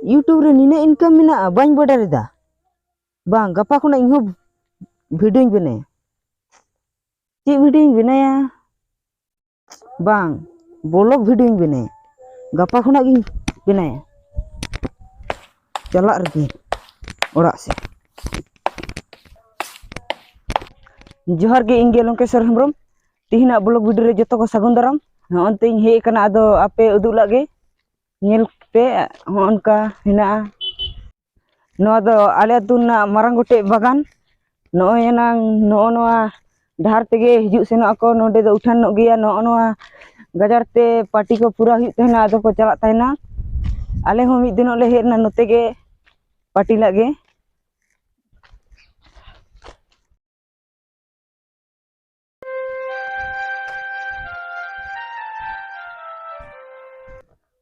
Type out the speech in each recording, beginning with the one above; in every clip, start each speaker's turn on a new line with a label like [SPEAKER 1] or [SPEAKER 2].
[SPEAKER 1] YouTube re nina income mina bany bodar ida. Bang, gapa kuna inho video bene. Cik video bene ya. Bang, bolog video bene. Gapa kuna gi bene ya. Jalak lagi. Orak sih. Johar ge inge Longkeswar Hembrong. Tihina blog video re joto ko sagun daram. Nonte ᱤᱧ ᱦᱮᱡ ᱠᱟᱱᱟ ᱟᱫᱚ ᱟᱯᱮ ᱩᱫᱩᱜ ᱞᱟᱜᱮ ᱧᱮᱞ ᱯᱮ ᱦᱚᱸᱜᱼᱚᱱᱠᱟ ᱦᱮᱱᱟᱜᱼᱟ ᱱᱚᱣᱟ ᱫᱚ ᱟᱞᱮ ᱟᱹᱛᱩ ᱨᱮᱱᱟᱜ ᱢᱟᱨᱟᱝ ᱜᱚᱴᱮᱡ ᱵᱟᱜᱟᱱ ᱱᱚᱜᱼᱚᱭ ᱮᱱᱟᱝ ᱱᱚᱣᱟ ᱰᱟᱦᱟᱨ ᱛᱮᱜᱮ ᱦᱤᱡᱩᱜ ᱥᱮᱱᱚᱜ ᱟᱠᱚ ᱱᱚᱰᱮ ᱫᱚ ᱩᱴᱷᱟᱹᱱᱚᱜ ᱜᱮᱭᱟ ᱱᱚᱣᱟ ᱜᱟᱡᱟᱲ ᱛᱮ ᱯᱟर्टी ᱠᱚ ᱯᱩᱨᱟᱹ ᱦᱩᱭᱩᱜ ᱛᱟᱦᱮᱱᱟ ᱟᱫᱚ ᱠᱚ ᱪᱟᱞᱟᱜ ᱛᱟᱦᱮᱱᱟ ᱟᱞᱮ ᱦᱚᱸ ᱢᱤᱫ ᱫᱤᱱᱚᱜ ᱞᱮ ᱦᱮᱡ ᱮᱱᱟ ᱱᱚᱛᱮ ᱜᱮ ᱯᱟर्टी ᱞᱟᱜᱮ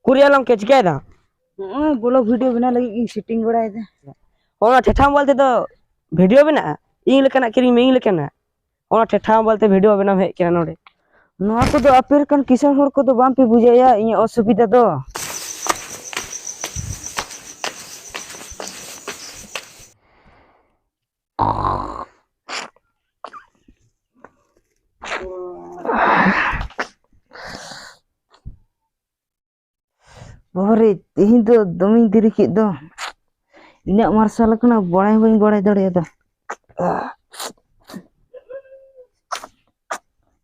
[SPEAKER 2] कुरिया लम के चिकायदा
[SPEAKER 1] नॉय ब्लॉग वीडियो बना लगी की सेटिंग बड़ाय दे
[SPEAKER 2] ओना ठेठा बोलते तो वीडियो बना इन लेकना किरी में इन लेकना ओना ठेठा बोलते वीडियो बना हे केना नोडे
[SPEAKER 1] नोआ को दो अपेर कन किसान होर को दो बाम पे बुझाया इन असुविधा दो बाबरे तेहिं दो दमी दिरी के दो इना मार्शल कना बड़ाई बई बड़ाई दड़े दा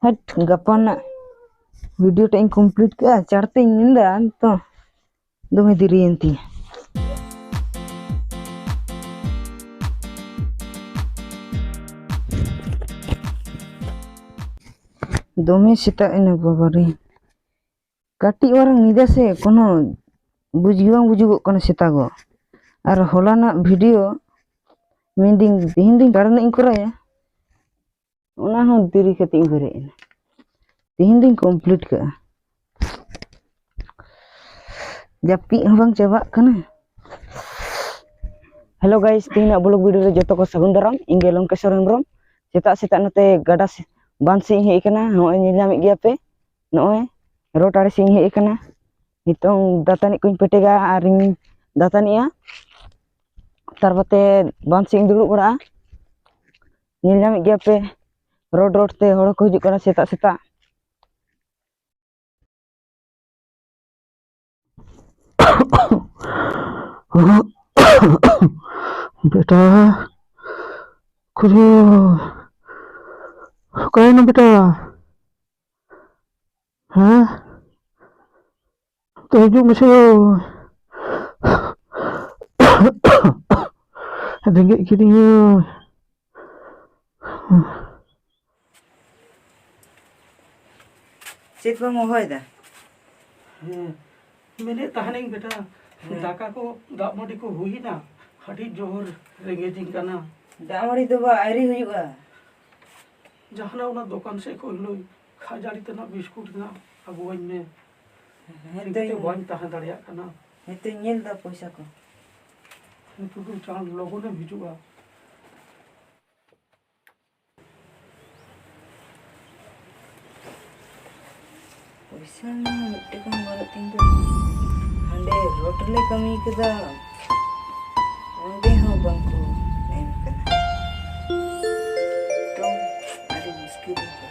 [SPEAKER 1] हट गपना वीडियो टाइम कंप्लीट का चढ़ते निंदा तो दमे दिरी एंती दमे सेटा इन बाबारे काटी वारंग निदा से कोनो बुझिवां बुझुगो कना सेतागो और होलाना वीडियो मेंडिंग हिंदिंग गाड़ना इन कराया ओना हो दिरी कति बेरे हिंदिंग कंप्लीट का जापी हबंग चाबा कना हेलो गाइस तीना ब्लॉग वीडियो रे जतो को सगुन दाराम इंगे लंकेश्वर हेम्ब्रम सेता सेता नते गाडा बांध से हे कना होय निलाम गया पे नोय रोड आड़े से हे कना नितों दातानी कोइन पेटेगा और दातानिया तारबते बांध से दुड़ुब बड़ा निलाम गया पे रोड रोड ते हड़ को हिजुग कना सेता सेता बेटा कुरो काय ना बेटा हाँ तो हिजुग मसे रेंगे किदियो चेक बा मोहय दा
[SPEAKER 3] मेरे तहने बेटा दाका को दाग मडी को हुई ना हटी जोहर रेंगेजिंग करना
[SPEAKER 1] दामड़ी तो बा आरी हुयुगा
[SPEAKER 3] जहाना उना दुकान से को लो खाजारी तना बिस्कुट ना अगुवन में हेते वन तहन दड़िया कना
[SPEAKER 1] हेते नेल दा पैसा को
[SPEAKER 3] तुदु चाल लोगों ने भिजुगा
[SPEAKER 1] पैसा ना मिट्टे कम बार तिंग हंडे रोटले कमी कदा अंडे हो बंको एम कना तो अरे मुश्किल है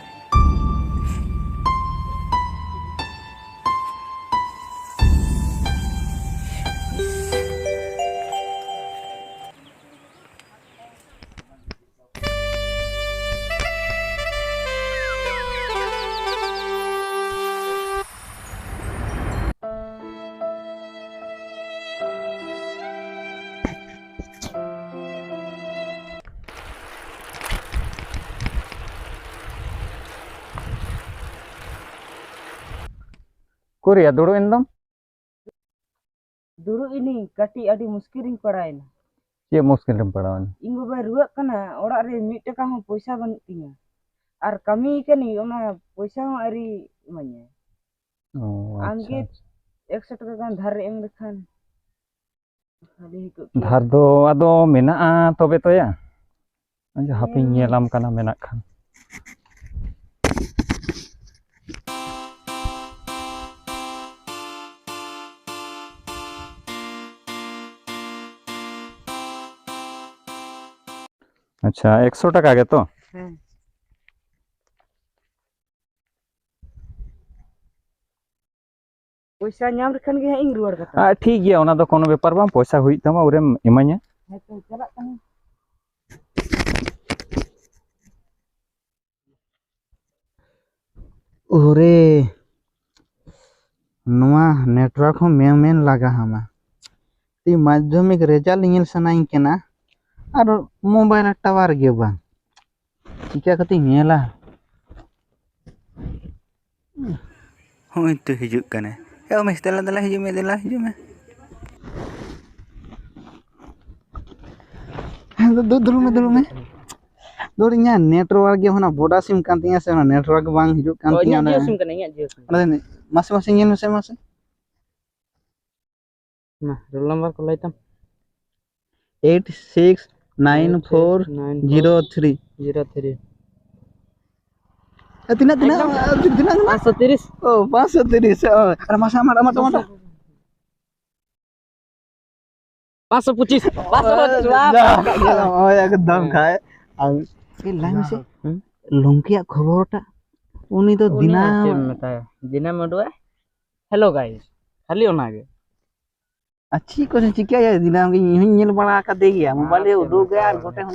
[SPEAKER 4] कुरिया दुड़ो इंदम
[SPEAKER 1] दुरु इनी काटी अडी मुश्किल री पड़ायना
[SPEAKER 4] ये मुश्किल में पड़ावन
[SPEAKER 1] इन बाबा रुआ कना ओड़ा रे मिट टका हो पैसा बन तिया और कमी कनी ओना पैसा हो अरी मने आमगे 100 टका गान धार एम लेखान
[SPEAKER 4] धार दो आदो मेना तबे तो या हापी नेलाम कना मेना खान अच्छा 100 টাকা गे तो
[SPEAKER 1] पैसा नाम रखन के इन रुआर कता
[SPEAKER 4] ठीक गया ओना दो कोनो बेपार बाम पैसा हुई तमा उरेम इमा냐
[SPEAKER 1] है तो चला कनी
[SPEAKER 5] ओरे नोआ नेटवर्क हो मेन लगा हमा ती माध्यमिक रिजल्ट नेल सनाइन केना और मोबाइल टावर गे बा चिका कति नेला होय तो हिजुक कने ए मेस दला दला हिजु में दुलु में दोड़िया नेटवर्क गे होना बोडा सिम कान तिया से नेटवर्क बांग हिजुक कान तिया ना
[SPEAKER 1] जियो सिम कने जियो सिम
[SPEAKER 5] अरे मासे नेल मासे
[SPEAKER 1] ना रोल नंबर को लाइतम
[SPEAKER 5] 869403
[SPEAKER 1] 03
[SPEAKER 5] तिना
[SPEAKER 1] 530
[SPEAKER 5] ओ 530 अरे मासा माटा
[SPEAKER 1] 525
[SPEAKER 5] एकदम खाए ए लाइन से लंकिया खबरटा उनी तो दिना
[SPEAKER 1] दिना में उडुआ हेलो गाइस खाली ओना गे
[SPEAKER 5] अच्छी को चिका या दिना के नेल बड़ा का दे गया मोबाइल उडो गया और गोटे हम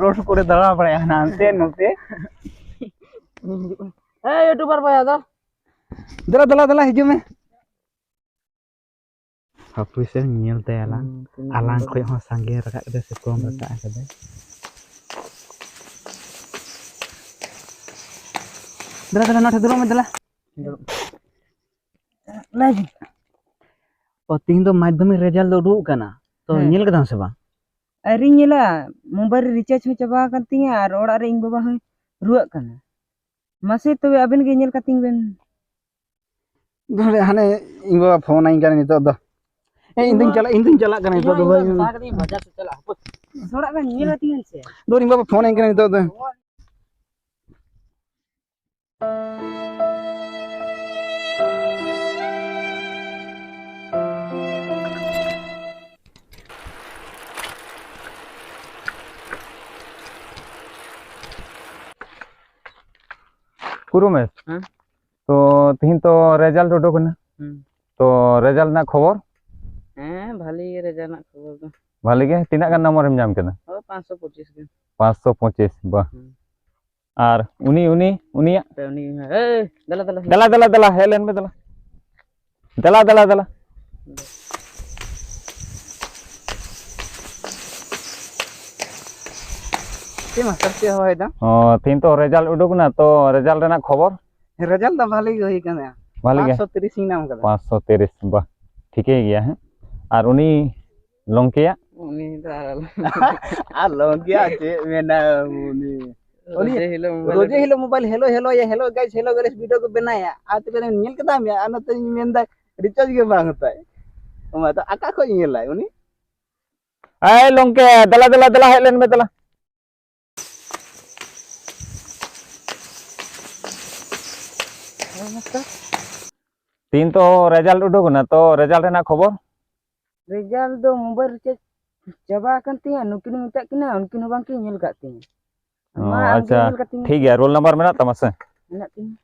[SPEAKER 5] रोड करे दड़ा पड़े नानते नते
[SPEAKER 1] ए यूट्यूबर भाई आदा
[SPEAKER 5] दला हिजु में हापु से नेल ते आलांग खोय हो संगे रका दे से कम रका दे दला नोटे दुरो में दला
[SPEAKER 1] लाइव
[SPEAKER 5] और तीन तो माध्यमिक रिजल्ट उडुक कना तो नेल कदम से बा
[SPEAKER 1] अरे नेला मोबाइल रिचार्ज में चबा kan tinya और ओड़ा रे इन बाबा होय रुआक kana मासे तो अबेन गे नेल कतिंग बेन
[SPEAKER 5] धरे हाने इन बाबा फोन आई कने तो दो ए इन दिन चला कने तो भाई
[SPEAKER 1] बागदी बाजार से चला थोड़ा का नेल कतिंग से
[SPEAKER 5] दो इन बाबा फोन आई कने तो
[SPEAKER 4] पूरो में तो तीन तो रिजल्ट उडो कना तो रिजल्ट ना खबर
[SPEAKER 1] भाली गे रिजल्ट ना खबर दो
[SPEAKER 4] भाले गे तीना गान नंबर हम जाम केना
[SPEAKER 1] 525 के
[SPEAKER 4] 525 बा और उनिया
[SPEAKER 1] पे उनी ए दला
[SPEAKER 4] हेलेन में दला
[SPEAKER 5] के मास्टर से होय दा
[SPEAKER 4] तीन तो रिजल्ट उडो कना तो रिजल्ट रेना खबर
[SPEAKER 5] रिजल्ट भाले गे होई कना
[SPEAKER 4] भाले गे
[SPEAKER 5] 530 नाम कदा
[SPEAKER 4] 530 बा ठीक है गया है और उनी लंकिया
[SPEAKER 1] उनी
[SPEAKER 5] आ लंकिया जे मेना उनी रोजे hello mobile hello guys video को बनाया आ तबे नेल कदा मे आना त मेंदा रिचार्ज के बांग होता है ओमा तो आका को नेला उनी
[SPEAKER 4] ए लंके दला हेलेन में दला तीन तो रिजल्ट उडो ना तो रिजल्ट रेना खबर
[SPEAKER 1] रिजल्ट दो मोबाइल रिचार्ज चबा kan tiya nukin minta kina unkin bang ki nyel kat tiya
[SPEAKER 4] अच्छा ठीक है रोल नंबर मेना तमा से
[SPEAKER 1] menak tiya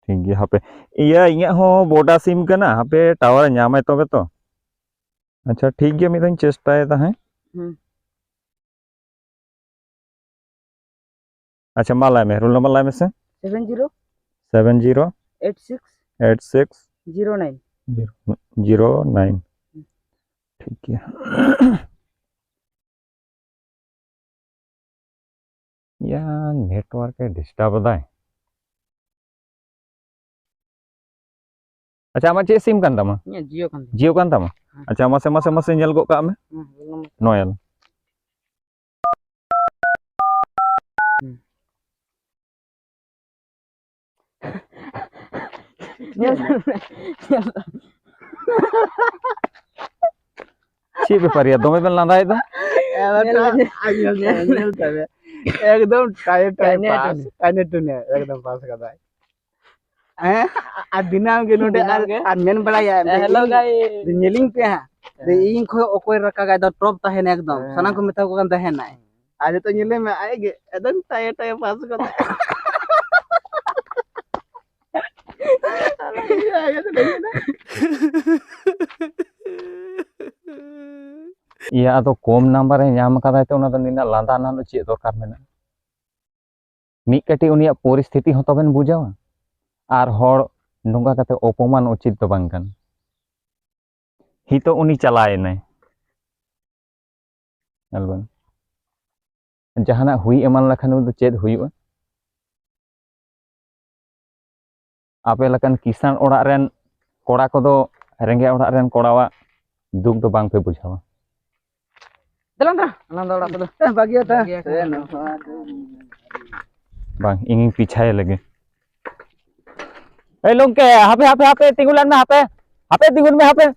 [SPEAKER 4] ठीक है हापे इया इया हो बोडा सिम कना हापे टावर ᱧᱟᱢᱟᱭ तबे तो अच्छा ठीक है मिदन चेष्टाय ता है अच्छा माला में रोल नंबर लाय में से
[SPEAKER 1] 70
[SPEAKER 4] 86
[SPEAKER 1] 86 09
[SPEAKER 4] 09 ठीक है या नेटवर्क डिस्टर्ब दाय अच्छा आमा चे सिम कान तामा जियो कान तामा अच्छा मासे नेल गो का में नोयल ची बेपारिया दोमे बेन लांदाय दा
[SPEAKER 5] एकदम टाइट पास टने एकदम पास कदा आ दिना के नोटे आ मेन बड़ा या
[SPEAKER 1] हेलो गाइस
[SPEAKER 5] नेलिंग पे हां ᱤᱧ ᱠᱷᱚᱡ ᱚᱠᱚᱭ ᱨᱟᱠᱟᱜᱟᱭ ᱫᱚ ᱴᱚᱯ ᱛᱟᱦᱮᱱ ᱮᱠᱫᱚम ᱥᱟᱱᱟᱢ ᱠᱚ ᱢᱮᱛᱟ ᱠᱚ ᱠᱟᱱ ᱛᱟᱦᱮᱱᱟᱭ ᱟᱨ ᱱᱤᱛᱚᱜ ᱧᱮᱞᱮ ᱢᱮ ᱟᱡ ᱜᱮ ᱮᱠᱫᱚᱢ ᱴᱟᱭᱮ ᱴᱟᱭᱮ ᱯᱟᱥ ᱠᱟᱫᱟ
[SPEAKER 4] iya ado kom number e nyam kadai te ona do nina landa na do chet dorkar mena mi kati unia poristhiti ho toben bujawa ar hor nonga kate opoman uchit do bang kan hito uni chalai nai alban jahana hui eman lakhan do chet huyuga ape lakan kisan orak ren kora kodo renge orak ren korawa duk do bang pe bujawa
[SPEAKER 5] Alam dah orang tu. Bagi apa?
[SPEAKER 4] Bang, ingin pichai lagi. Eh longke, hape tigulan me hape tigun me hape.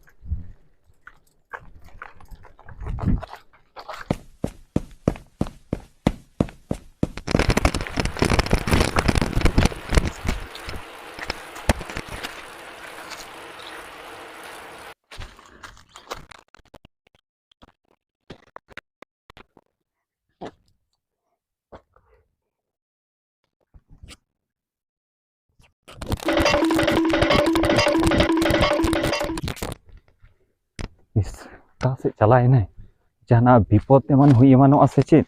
[SPEAKER 4] Is, kasih cala ini. Jangan bipot eman hui eman o asecit.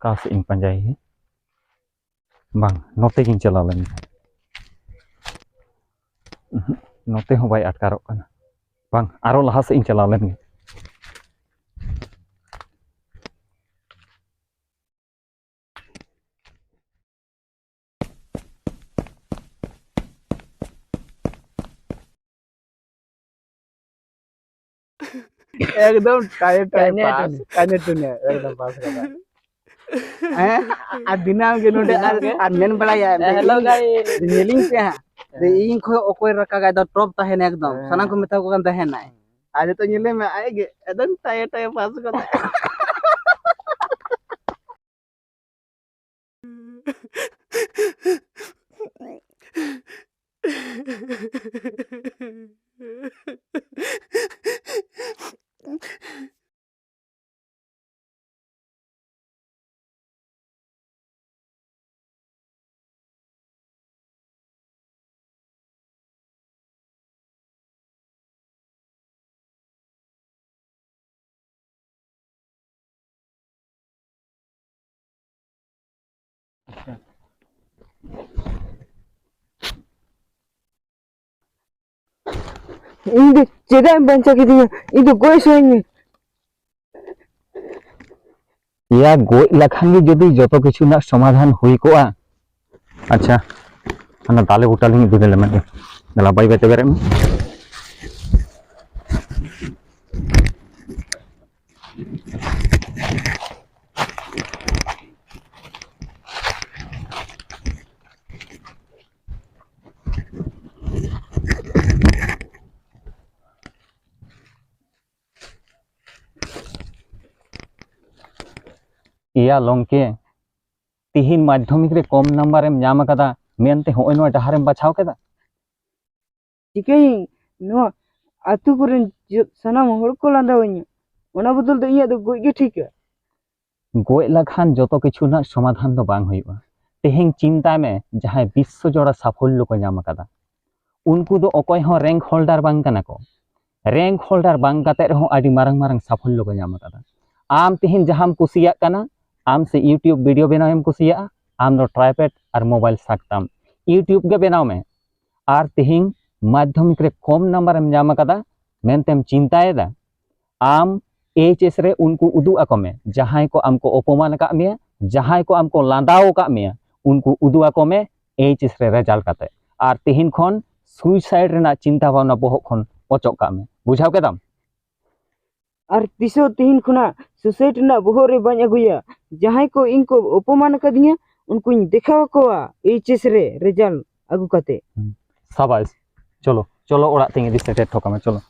[SPEAKER 4] Kasih ing panjai. Bang, note king cala lagi. Note ho bai atkarok kana. Bang, aro lahas ing cala lagi.
[SPEAKER 5] एकदम tight tight पास काने तुने एकदम पास करा हैं आ दिनाम के नोडे आ main बड़ा या hello guys kneeling पे हां दे इन खो ओकोय रकागाय द टॉप ताहेन एकदम सना को मेता को कान ताहेनाय आज तो नीले में आए गे एकदम टाइट टाइट पास करा
[SPEAKER 1] Ini cedek baca gitu itu gue soalnya
[SPEAKER 4] Iya goi lakhan ge jodi joto kichu na samadhan hui koa acha ana dale utaling idu dele mane dala bai bete berem iya longke tihin madhyamik re kom number em nyam kada mente hoy no daharem bachhaw keda
[SPEAKER 1] cikai no atu kuren sanam hor ko landa wanya ona bodol do iya do gue ge ठीक है
[SPEAKER 4] goi lakhan joto kichu na samadhan do bang hoyba tehing chinta me jahay biswo jora safollo ko nyam kada unku do okoy ho rank holder bang kana ko rank holder bang kate reho adi marang marang safollo ko nyam kada am tihin jaham kusiyak kana am se YouTube video benaw em kusiya am do tripod ar mobile saktam YouTube ge benaw me ar tihin madhyamik re kom number em nyam kada mentem chintaeda am HS re unku udu akome jahay ko amko opoman ka me jahay ko amko landao ka me unku udu akome HS re result kate ar tihin khon suicide rena chinta bhavna bohok khon ochok ka me bujhaw kedam
[SPEAKER 1] ar tiso tihin khuna suicide ना Bohr रे बाñ अगुया जहां को इनको अपमान कदिया उनको देखाव कोआ HS रे result अगु कते
[SPEAKER 4] शाबाश चलो चलो ओड़ा तेंगे दिस सेट ठोका में चलो